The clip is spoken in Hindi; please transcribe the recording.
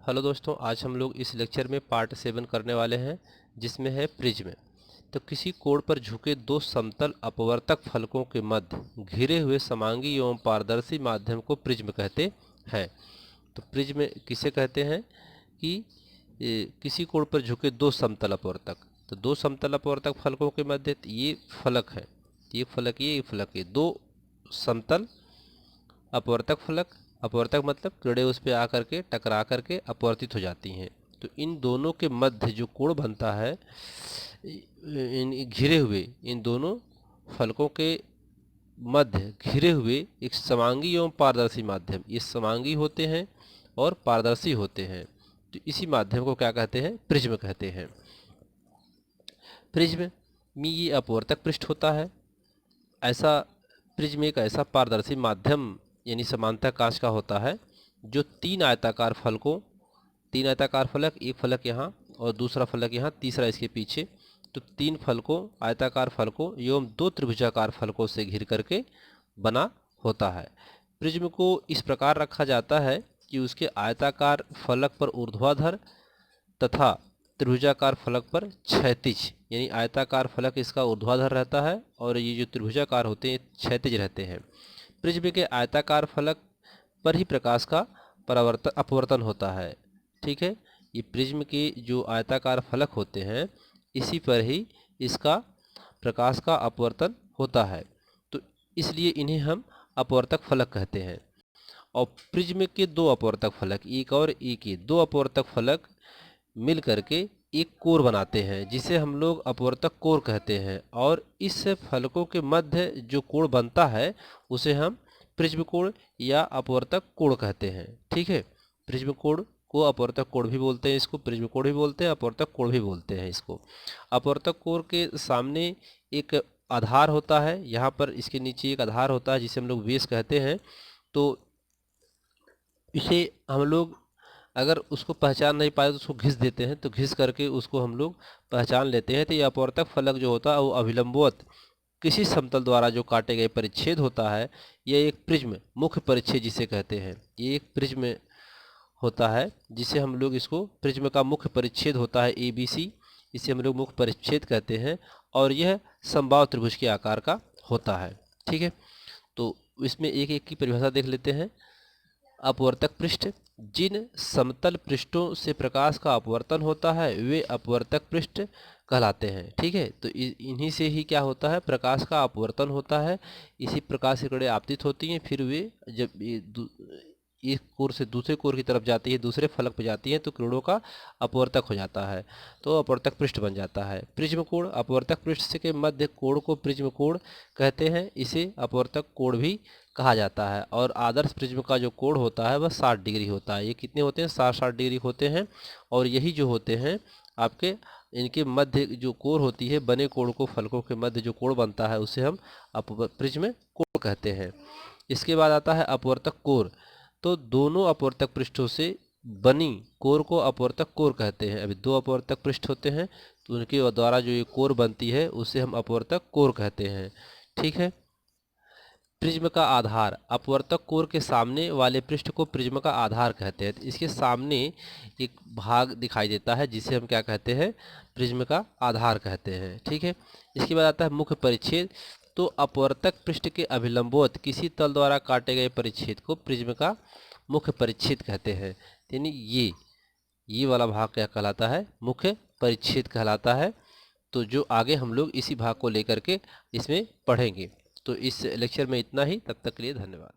हेलो दोस्तों, आज हम लोग इस लेक्चर में पार्ट 7 करने वाले हैं जिसमें है प्रिज्म। तो किसी कोण पर झुके दो समतल अपवर्तक फलकों के मध्य घिरे हुए समांगी एवं पारदर्शी माध्यम को प्रिज्म कहते हैं। तो प्रिज्म किसे कहते हैं कि किसी कोण पर झुके दो समतल अपवर्तक, तो दो समतल अपवर्तक फलकों के मध्य ये फलक है, ये फलक, ये फलक, ये दो समतल अपवर्तक फलक, अपवर्तक मतलब किरणें उस पर आकर के टकरा करके अपवर्तित हो जाती हैं। तो इन दोनों के मध्य जो कोण बनता है, इन घिरे हुए इन दोनों फलकों के मध्य घिरे हुए एक समांगी एवं पारदर्शी माध्यम, ये समांगी होते हैं और पारदर्शी होते हैं। तो इसी माध्यम को क्या कहते हैं? प्रिज्म कहते हैं। प्रिज्म में ये अपवर्तक पृष्ठ होता है। ऐसा प्रिज्म एक ऐसा पारदर्शी माध्यम यानी समांतर कांच का होता है जो तीन आयताकार फलक, एक फलक यहाँ और दूसरा फलक यहाँ, तीसरा इसके पीछे, तो तीन फलकों, आयताकार फलकों एवं दो त्रिभुजाकार फलकों से घिर करके बना होता है। प्रिज्म को इस प्रकार रखा जाता है कि उसके आयताकार फलक पर ऊर्ध्वाधर तथा त्रिभुजाकार फलक पर क्षैतिज, यानी आयताकार फलक इसका ऊर्ध्वाधर रहता है और ये जो त्रिभुजाकार होते हैं क्षैतिज रहते हैं। प्रिज्म के आयताकार फलक पर ही प्रकाश का अपवर्तन होता है। ठीक है, ये प्रिज्म के जो आयताकार फलक होते हैं इसी पर ही इसका प्रकाश का अपवर्तन होता है, तो इसलिए इन्हें हम अपवर्तक फलक कहते हैं। और प्रिज्म के दो अपवर्तक फलक, एक और एक, ये दो अपवर्तक फलक मिल करके एक कोर बनाते हैं जिसे हम लोग अपवर्तक कोर कहते हैं। और इस फलकों के मध्य जो कोण बनता है उसे हम प्रिज्म कोण या अपवर्तक कोण कहते हैं। ठीक है, प्रिज्म कोण को अपवर्तक कोण भी बोलते हैं, इसको प्रिज्म कोण भी बोलते हैं, अपवर्तक कोण भी बोलते हैं इसको। अपवर्तक कोण के सामने एक आधार होता है, यहाँ पर इसके नीचे एक आधार होता है जिसे हम लोग बेस कहते हैं। तो इसे हम लोग अगर उसको पहचान नहीं पाए तो उसको घिस देते हैं, तो घिस करके उसको हम लोग पहचान लेते हैं। तो ये अपवर्तक फलक जो होता है वो अभिलंबवत किसी समतल द्वारा जो काटे गए परिच्छेद होता है, यह एक प्रिज्म मुख्य परिच्छेद जिसे कहते हैं। ये एक प्रिज्म होता है जिसे हम लोग, इसको प्रिज्म का मुख्य परिच्छेद होता है ABC, इसे हम लोग मुख्य परिच्छेद कहते हैं। और यह समबाहु त्रिभुज के आकार का होता है। ठीक है, तो इसमें एक एक की परिभाषा देख लेते हैं। अपवर्तक पृष्ठ, जिन समतल पृष्ठों से प्रकाश का अपवर्तन होता है वे अपवर्तक पृष्ठ कहलाते हैं। ठीक है, तो इन्हीं से ही क्या होता है? प्रकाश का अपवर्तन होता है। इसी प्रकाश की किरणें आपतित होती हैं, फिर वे जब एक कोर से दूसरे कोर की तरफ जाती है, दूसरे फलक पर जाती है, तो किरणों का अपवर्तक हो जाता है, तो अपवर्तक पृष्ठ बन जाता है। प्रिज्म कोण, अपवर्तक पृष्ठ से के मध्य कोण को प्रिज्म कोण कहते हैं, इसे अपवर्तक कोण भी कहा जाता है। और आदर्श प्रिज्म का जो कोण होता है वह 60 डिग्री होता है। ये कितने होते हैं? 60 डिग्री होते हैं। और यही जो होते हैं आपके, इनके मध्य जो कोर होती है, बने कोण को फलकों के मध्य जो कोण बनता है उसे हम प्रिज्म कोण कहते हैं। इसके बाद आता है अपवर्तक कोर। तो दोनों अपवर्तक पृष्ठों से बनी कोर को अपवर्तक कोर कहते हैं। अभी दो अपवर्तक पृष्ठ होते हैं तो उनके द्वारा जो ये कोर बनती है उसे हम अपवर्तक कोर कहते हैं। ठीक है, प्रिज्म का आधार, अपवर्तक कोर के सामने वाले पृष्ठ को प्रिज्म का आधार कहते हैं। तो इसके सामने एक भाग दिखाई देता है जिसे हम क्या कहते हैं? प्रिज्म का आधार कहते हैं। ठीक है, इसके बाद आता है मुख्य परिच्छेद। तो अपवर्तक पृष्ठ के अभिलंबवत किसी तल द्वारा काटे गए परिच्छेद को प्रिज्म का मुख्य परिच्छेद कहते हैं। यानी ये वाला भाग क्या कहलाता है? मुख्य परिच्छेद कहलाता है। तो जो आगे हम लोग इसी भाग को लेकर के इसमें पढ़ेंगे। तो इस लेक्चर में इतना ही, तब तक के लिए धन्यवाद।